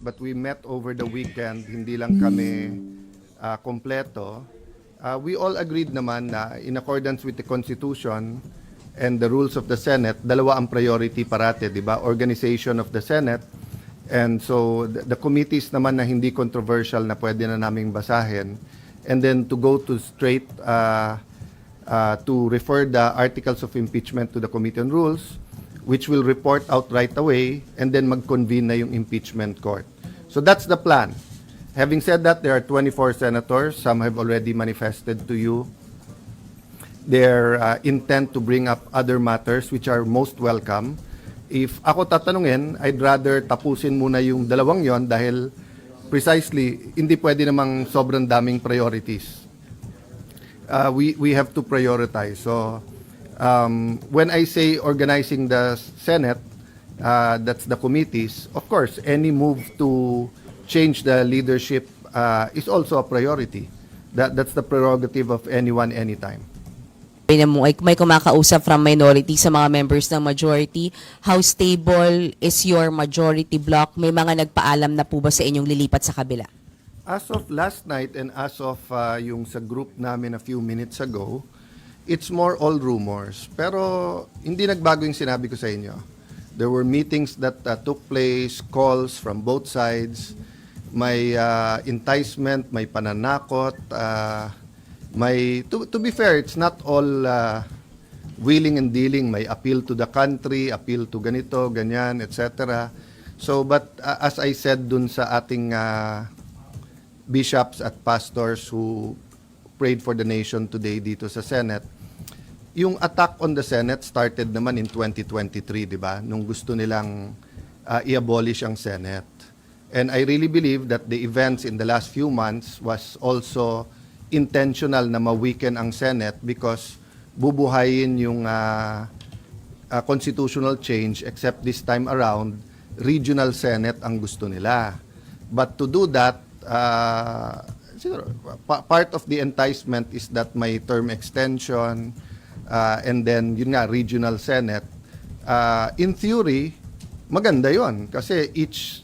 but we met over the weekend, hindi lang kami kompleto. We all agreed naman na in accordance with the Constitution and the rules of the Senate, dalawa ang priority parate, di ba? Organization of the Senate. And so the committees naman na hindi controversial na pwede na naming basahin. And then to go to straight to refer the articles of impeachment to the Committee on Rules, which will report out right away, and then mag-convene na yung impeachment court. So that's the plan. Having said that, there are 24 senators. Some have already manifested to you their intent to bring up other matters which are most welcome. If ako tatanungin, I'd rather tapusin muna yung dalawang yon dahil precisely, hindi pwede namang sobrang daming priorities. We have to prioritize. So, when I say organizing the Senate, that's the committees, of course, any move to change the leadership is also a priority. That's the prerogative of anyone, anytime. May kumakausap from minority sa mga members ng majority. How stable is your majority block? May mga nagpaalam na po ba sa inyong lilipat sa kabila? As of last night and as of yung sa group namin a few minutes ago, it's more all rumors. Pero hindi nagbago yung sinabi ko sa inyo. There were meetings that took place, calls from both sides. May enticement, may pananakot. To be fair, it's not all willing and dealing. May appeal to the country, appeal to ganito, ganyan, etc. So, but as I said dun sa ating bishops at pastors who prayed for the nation today dito sa Senate, yung attack on the Senate started naman in 2023, di ba? Nung gusto nilang i-abolish ang Senate. And I really believe that the events in the last few months was also intentional na ma-weaken ang Senate because bubuhayin yung constitutional change, except this time around, regional Senate ang gusto nila. But to do that, siguro, part of the enticement is that may term extension, and then yun nga, regional Senate. In theory, maganda yon kasi each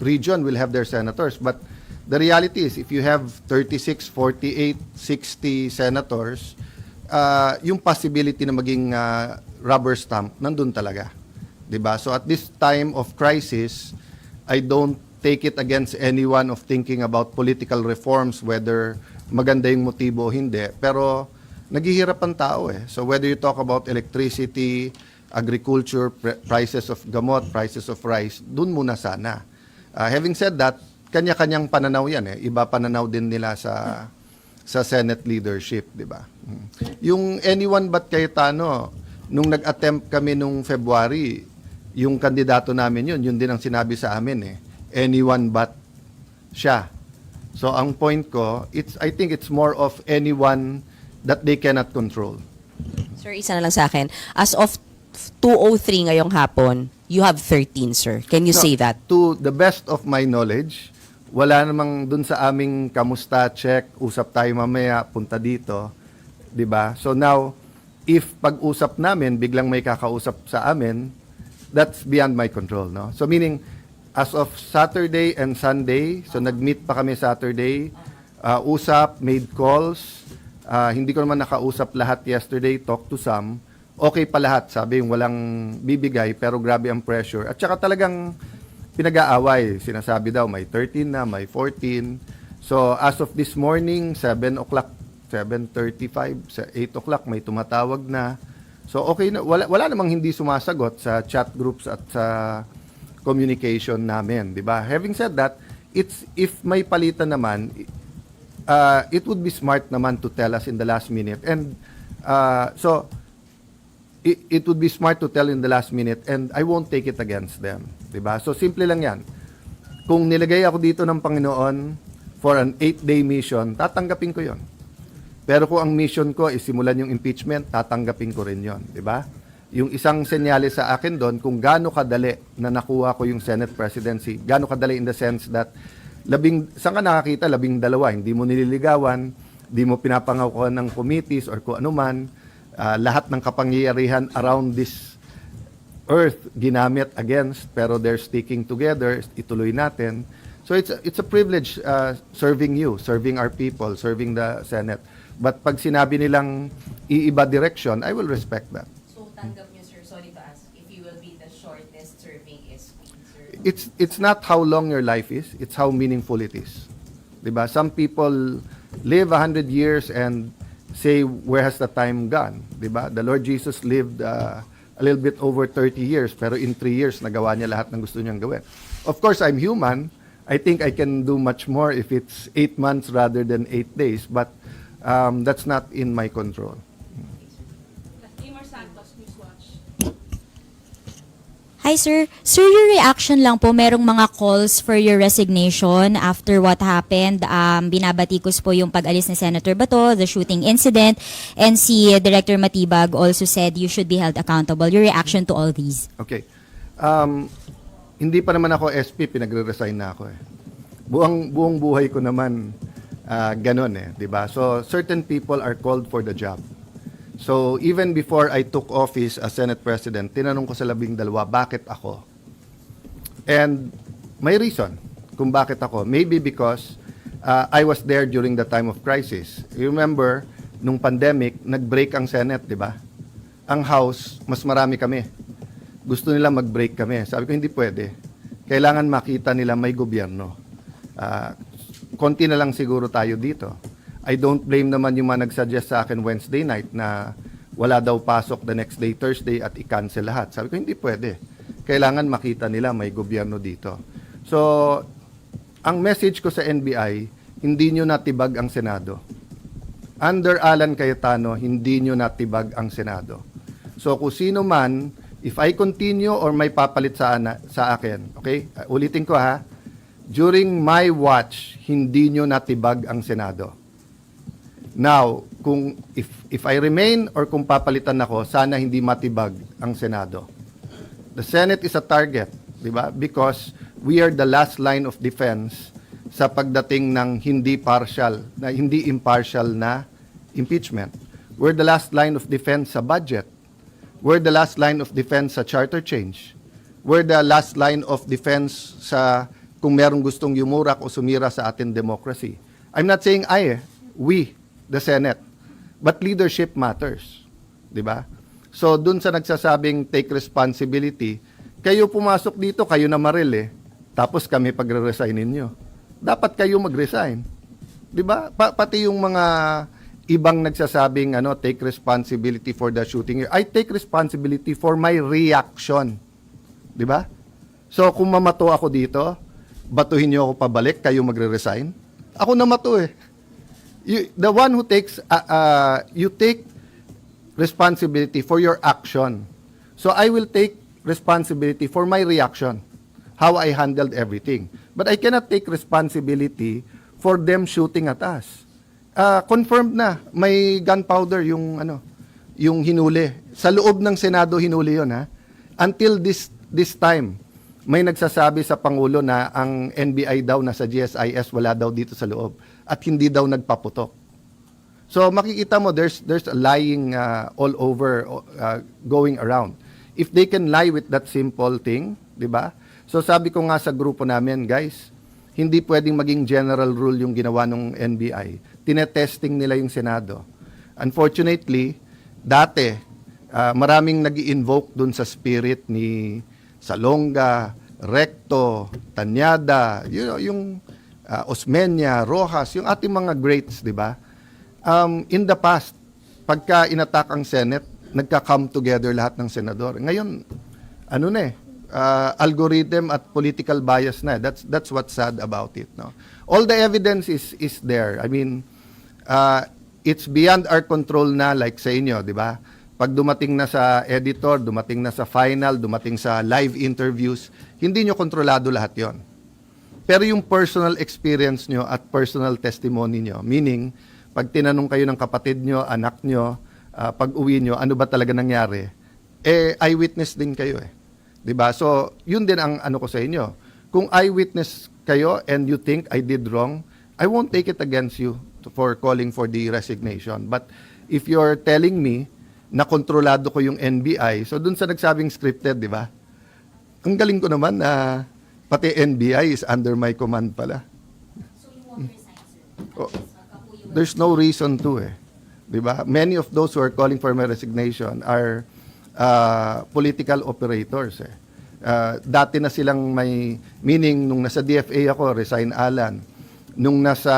region will have their senators. But the reality is, if you have 36, 48, 60 senators, yung possibility na maging rubber stamp, nandun talaga. Diba? So at this time of crisis, I don't take it against anyone of thinking about political reforms, whether maganda yung motibo o hindi. Pero naghihirap ang tao eh. So whether you talk about electricity, agriculture, prices of gamot, prices of rice, dun muna sana. Having said that, kanya-kanyang pananaw yan eh. Iba pananaw din nila sa Senate leadership, di ba? Yung anyone but Cayetano, nung nag-attempt kami nung February, yung kandidato namin yun din ang sinabi sa amin eh. Anyone but siya. So ang point ko, I think it's more of anyone that they cannot control. Sir, isa na lang sa akin. As of 2:03 ngayong hapon, you have 13, sir. Can you say that? To the best of my knowledge, wala namang dun sa aming kamusta, check, usap tayo mamaya, punta dito. 'Di ba? So now, if pag-usap namin, biglang may kakausap sa amin, that's beyond my control. No? So meaning, as of Saturday and Sunday, so nag-meet pa kami Saturday, usap, made calls, hindi ko naman nakausap lahat yesterday, talk to some, okay pa lahat, sabi yung walang bibigay, pero grabe ang pressure. At saka talagang pinag-aaway, sinasabi daw may 13 na, may 14. So as of this morning, 7 o'clock, 7:35, 8 o'clock, may tumatawag na. So okay na, wala namang hindi sumasagot sa chat groups at sa communication namin, di ba? Having said that, if may palitan naman, it would be smart naman to tell us in the last minute. And so it would be smart to tell in the last minute, and I won't take it against them, di ba? So simple lang yan. Kung nilagay ako dito ng Panginoon for an 8-day mission, tatanggapin ko yon. Pero kung ang mission ko is simulan yung impeachment, tatanggapin ko rin yon, di ba? Yung isang senyales sa akin doon, kung gaano kadali na nakuha ko yung Senate presidency, gaano kadali in the sense that, saan ka nakakita? 12, hindi mo nililigawan, hindi mo pinapangakuan ng committees or kung ano man, lahat ng kapangyarihan around this earth ginamit against, pero they're sticking together, ituloy natin. So it's a privilege serving you, serving our people, serving the Senate. But pag sinabi nilang iiba direction, I will respect that. So tanggap niyo, sir, sorry to ask, if you will be the shortest serving SP, sir? It's not how long your life is, it's how meaningful it is. 'Di ba? Some people live 100 years and say, where has the time gone? 'Di ba? The Lord Jesus lived a little bit over 30 years, pero in 3 years nagawa niya lahat ng gusto niyang gawin. Of course, I'm human. I think I can do much more if it's 8 months rather than 8 days, but that's not in my control. Timor Santos, Newswatch. Hi sir. Sir, your reaction lang po, merong mga calls for your resignation after what happened. Binabatikos po yung pag-alis ni Senator Bato, the shooting incident, and si Director Matibag also said you should be held accountable. Your reaction to all these? Okay. Hindi pa naman ako SP, pinagre-resign na ako eh. Buong buhay ko naman ganun eh, 'di ba? So certain people are called for the job. So even before I took office as Senate President, tinanong ko sa 12, bakit ako? And may reason kung bakit ako. Maybe because I was there during the time of crisis. You remember, nung pandemic, nag-break ang Senate, 'di ba? Ang House, mas marami kami. Gusto nila mag-break kami. Sabi ko, hindi pwede. Kailangan makita nila may gobyerno. Konti na lang siguro tayo dito. I don't blame naman yung mga nag-suggest sa akin Wednesday night na wala daw pasok the next day, Thursday, at i-cancel lahat. Sabi ko, hindi pwede. Kailangan makita nila may gobyerno dito. So, ang message ko sa NBI, hindi nyo natibag ang Senado. Under Alan Cayetano, hindi nyo natibag ang Senado. So, kung sino man, if I continue or may papalit sa akin, okay? Ulitin ko ha. During my watch, hindi nyo natibag ang Senado. Now, kung if I remain or kung papalitan ako, sana hindi matibag ang Senado. The Senate is a target, di ba? Because we are the last line of defense sa pagdating ng hindi impartial na impeachment. We're the last line of defense sa budget. We're the last line of defense sa charter change. We're the last line of defense sa kung merong gustong yumurak o sumira sa ating democracy. I'm not saying we, the Senate, but leadership matters. Di ba? So, dun sa nagsasabing take responsibility, kayo pumasok dito, kayo na maril eh. Tapos kami pagre-resign ninyo. Dapat kayo mag-resign. Di ba? Pati yung mga ibang nagsasabing take responsibility for the shooting. I take responsibility for my reaction. 'Di ba? So kung mamato ako dito, batuhin niyo ako pabalik, kayo magre-resign. Ako na mato eh. The one who takes you take responsibility for your action. So I will take responsibility for my reaction. How I handled everything. But I cannot take responsibility for them shooting at us. Confirmed na may gunpowder yung hinuli sa loob ng Senado, hinuli yon ha. Until this time may nagsasabi sa Pangulo na ang NBI daw nasa GSIS, wala daw dito sa loob at hindi daw nagpaputok. So makikita mo there's a lying all over going around. If they can lie with that simple thing, 'di ba? So sabi ko nga sa grupo namin, guys, hindi pwedeng maging general rule yung ginawa ng NBI. Tinetesting nila yung Senado. Unfortunately, dati, maraming nag-i-invoke dun sa spirit ni Salonga, Recto, Tanyada, yung Osmeña, Rojas, yung ating mga greats, di ba? In the past, pagka inattack ang Senate, nagka-come together lahat ng senador. Ngayon, algorithm at political bias na. That's what's sad about it, no? All the evidence is there. I mean, it's beyond our control na, like sa inyo, di ba? Pag dumating na sa editor, dumating na sa final, dumating sa live interviews, hindi nyo kontrolado lahat yon. Pero yung personal experience nyo at personal testimony nyo, meaning, pag tinanong kayo ng kapatid nyo, anak nyo, pag uwi nyo, ano ba talaga nangyari? Eyewitness din kayo eh. Diba? So, yun din ang ko sa inyo. Kung eyewitness kayo and you think I did wrong, I won't take it against you for calling for the resignation. But if you're telling me na kontrolado ko yung NBI. So dun sa nagsabing scripted, di ba? Ang galing ko naman na pati NBI is under my command pala. Oh, there's no reason to eh. 'Di ba? Many of those who are calling for my resignation are political operators eh. Dati na silang may meaning nung nasa DFA ako, resign Alan. Nung nasa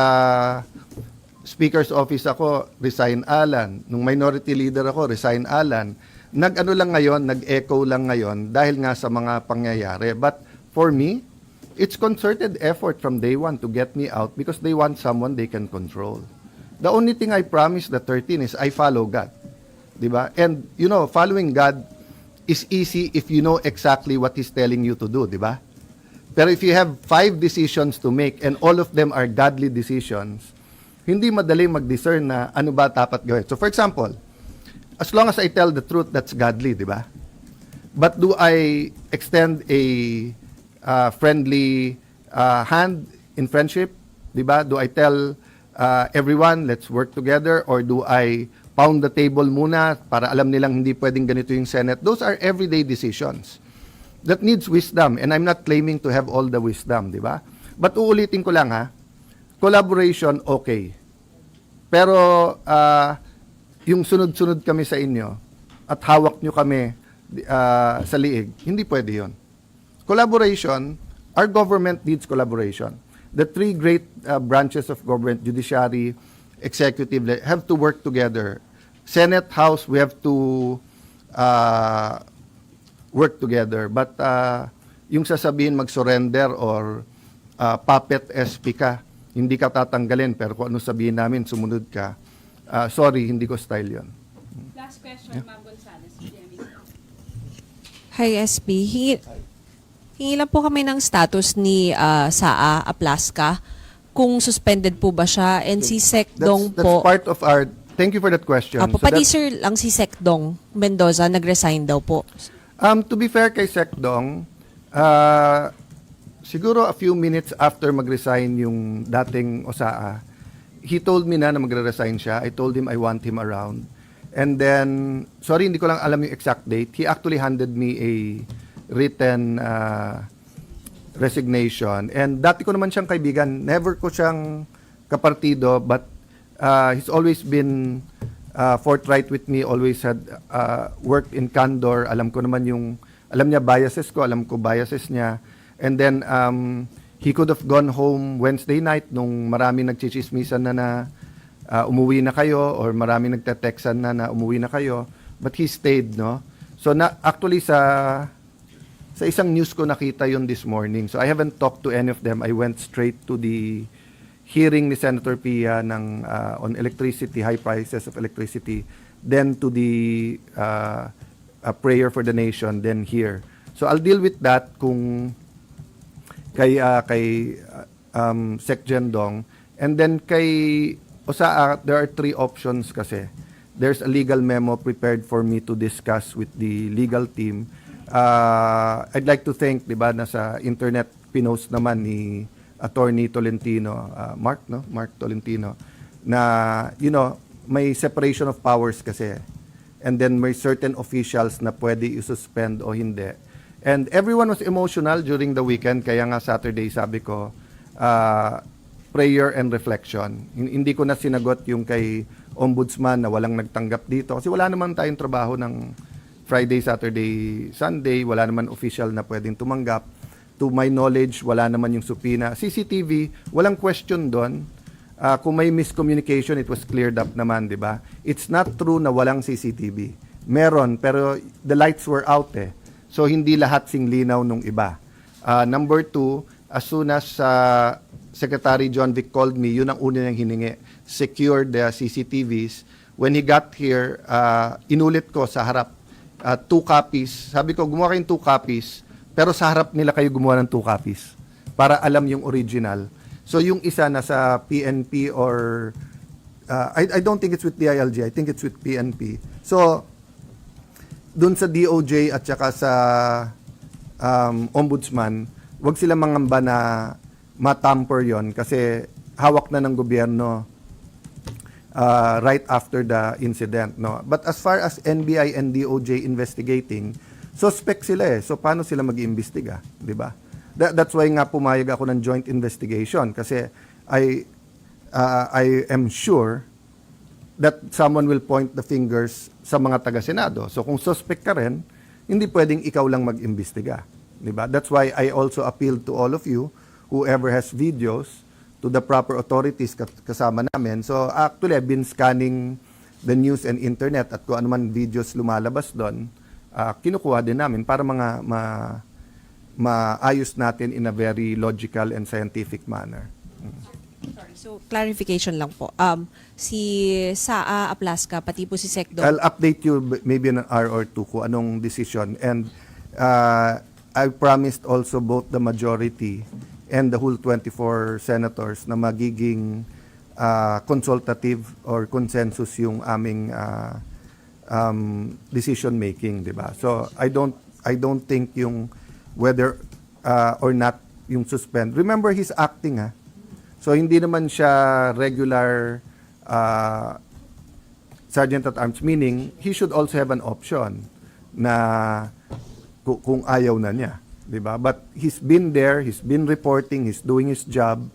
Speaker's Office ako, resign Alan. Nung minority leader ako, resign Alan. Nag-ano lang ngayon, nag-echo lang ngayon dahil nga sa mga pangyayari. But for me, it's concerted effort from day one to get me out because they want someone they can control. The only thing I promise the 13 is I follow God. Diba? And, you know, following God is easy if you know exactly what He's telling you to do. Diba? Pero if you have 5 decisions to make and all of them are godly decisions, hindi madali mag-discern na ano ba dapat gawin. So, for example, as long as I tell the truth, that's godly, di ba? But do I extend a friendly hand in friendship? Di ba? Do I tell everyone, let's work together? Or do I pound the table muna para alam nilang hindi pwedeng ganito yung Senate? Those are everyday decisions that needs wisdom. And I'm not claiming to have all the wisdom, di ba? But uulitin ko lang ha, collaboration, okay. Pero yung sunod-sunod kami sa inyo at hawak nyo kami sa liig, hindi pwede yun. Collaboration, our government needs collaboration. The 3 great branches of government, judiciary, executive, have to work together. Senate, House, we have to work together. But yung sasabihin mag-surrender or puppet SP ka, hindi ka tatanggalin, pero kung ano sabihin namin, sumunod ka. Sorry, hindi ko style yon. Last question, Ma'am Gonzales. Jeremy. Hi, SP. Hingi lang po kami ng status ni Saa Aplaska. Kung suspended po ba siya and si Sec Dong That's po. part of our, thank you for that question. Apo, So pati that- sir lang si Sec Dong Mendoza nag-resign daw po. To be fair kay Sec Dong, siguro a few minutes after mag-resign yung dating Osaa, he told me na magre-resign siya. I told him I want him around. And then, sorry, hindi ko lang alam yung exact date. He actually handed me a written resignation. And dati ko naman siyang kaibigan. Never ko siyang kapartido, but he's always been forthright with me, always had worked in candor. Alam ko naman alam niya biases ko, alam ko biases niya. And then, he could have gone home Wednesday night nung marami nagchichismisan na umuwi na kayo or marami nagte-textan na umuwi na kayo. But he stayed, no? So, actually sa isang news ko nakita yun this morning. So, I haven't talked to any of them. I went straight to the hearing ni Senator Pia on electricity, high prices of electricity, then to the prayer for the nation, then here. So, I'll deal with that kung kay Sec Jendong, and then kay Osaa, there are 3 options kasi. There's a legal memo prepared for me to discuss with the legal team. I'd like to thank, di ba, nasa internet pinost naman ni Attorney Tolentino, Mark Tolentino, na, you know, may separation of powers kasi. And then may certain officials na pwede i-suspend o hindi. And everyone was emotional during the weekend, kaya nga Saturday sabi ko, prayer and reflection. Hindi ko na sinagot yung kay Ombudsman na walang nagtanggap dito. Kasi wala naman tayong trabaho ng Friday, Saturday, Sunday. Wala naman official na pwedeng tumanggap. To my knowledge, wala naman yung supina. CCTV, walang question doon. Kung may miscommunication, it was cleared up naman, di ba? It's not true na walang CCTV. Meron, pero the lights were out eh. So, hindi lahat singlinaw nung iba. Number 2, as soon as Secretary John Vic called me, yun ang una niyang hiningi. Secure the CCTVs. When he got here, inulit ko sa harap. 2 copies. Sabi ko, gumawa kayong 2 copies, pero sa harap nila kayo gumawa ng 2 copies para alam yung original. So, yung isa nasa PNP or I don't think it's with DILG. I think it's with PNP. So, dun sa DOJ at saka sa Ombudsman, wag sila mangamba na matamper yon kasi hawak na ng gobyerno right after the incident, no? But as far as NBI and DOJ investigating, suspect sila eh. So paano sila mag-iimbestiga, 'di ba? That's why nga pumayag ako ng joint investigation kasi I am sure that someone will point the fingers sa mga taga-Senado. So kung suspect ka rin, hindi pwedeng ikaw lang mag-imbestiga, 'di ba? That's why I also appealed to all of you, whoever has videos, to the proper authorities kasama namin. So actually, I've been scanning the news and internet at kung ano man videos lumalabas doon, kinukuha din namin para maayos natin in a very logical and scientific manner. Sorry, so clarification lang po. Si Saa Aplasca, pati po si Sec Dong, I'll update you maybe in an hour or two kung anong decision. And I promised also both the majority and the whole 24 senators na magiging consultative or consensus yung aming decision making, 'di ba? So I don't think yung whether or not yung suspend. Remember, he's acting, ha. So hindi naman siya regular sergeant at arms, meaning he should also have an option na kung ayaw na niya. Diba? But he's been there, he's been reporting, he's doing his job.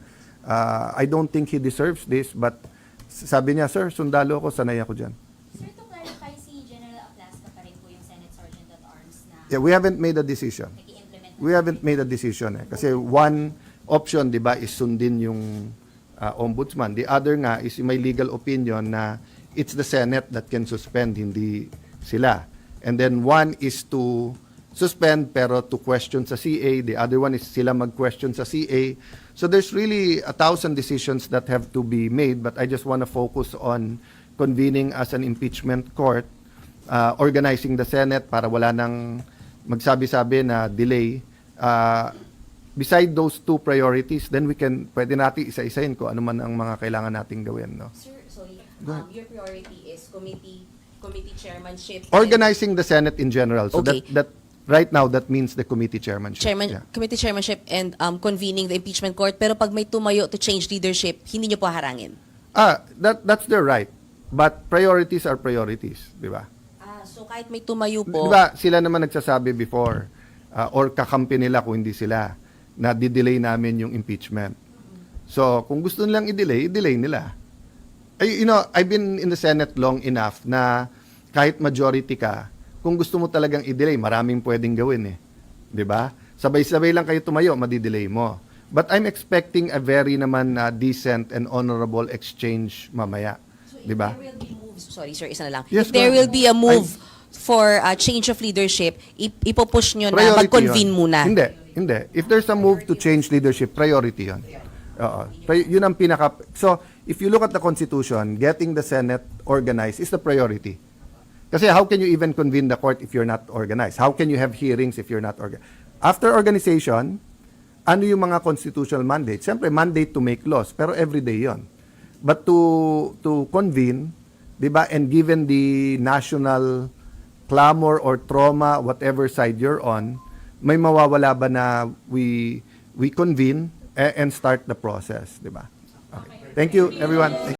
I don't think he deserves this, but sabi niya, sir, sundalo ako, sanay ako dyan. Sir, to clarify, si General Aplasca pa rin po yung Senate Sergeant at Arms na Yeah, we haven't made a decision. nag-i-implement. We haven't made a decision eh. Kasi one option, di ba, is sundin yung ombudsman. The other nga is may legal opinion na it's the Senate that can suspend, hindi sila. And then one is to suspend pero to question sa CA. The other one is sila mag-question sa CA. So there's really 1,000 decisions that have to be made, but I just want to focus on convening as an impeachment court, organizing the Senate para wala nang magsabi-sabi na delay. Beside those two priorities, then pwede natin isa-isahin ko ano man ang mga kailangan nating gawin, no? Sir, sorry. Your priority is committee chairmanship. Organizing the Senate in general. So Okay. that right now that means the committee chairmanship. Yeah. Committee chairmanship and convening the impeachment court. Pero pag may tumayo to change leadership, hindi nyo po harangin. That's their right. But priorities are priorities, di ba? So kahit may tumayo Di po, ba sila naman nagsasabi before or kakampi nila kung hindi sila na di-delay namin yung impeachment. So kung gusto nilang i-delay nila. I've been in the Senate long enough na kahit majority ka, kung gusto mo talagang i-delay, maraming pwedeng gawin eh. 'Di ba? Sabay-sabay lang kayo tumayo, madi-delay mo. But I'm expecting a very naman decent and honorable exchange mamaya. 'Di ba? there will be moves. Sorry sir, isa na lang. Yes, If there ma'am. will be a move for a change of leadership, ipopush nyo na Priority mag-convene yun. muna. Hindi. If there's a move to change leadership, priority yun. Oo. Yun ang pinaka... So, if you look at the Constitution, getting the Senate organized is the priority. Kasi how can you even convene the court if you're not organized? How can you have hearings if you're not organized? After organization, ano yung mga constitutional mandates? Siyempre, mandate to make laws, pero everyday yon. But to convene, di ba, and given the national clamor or trauma, whatever side you're on, may mawawala ba na we convene and start the process, di ba? Okay. Thank you, everyone.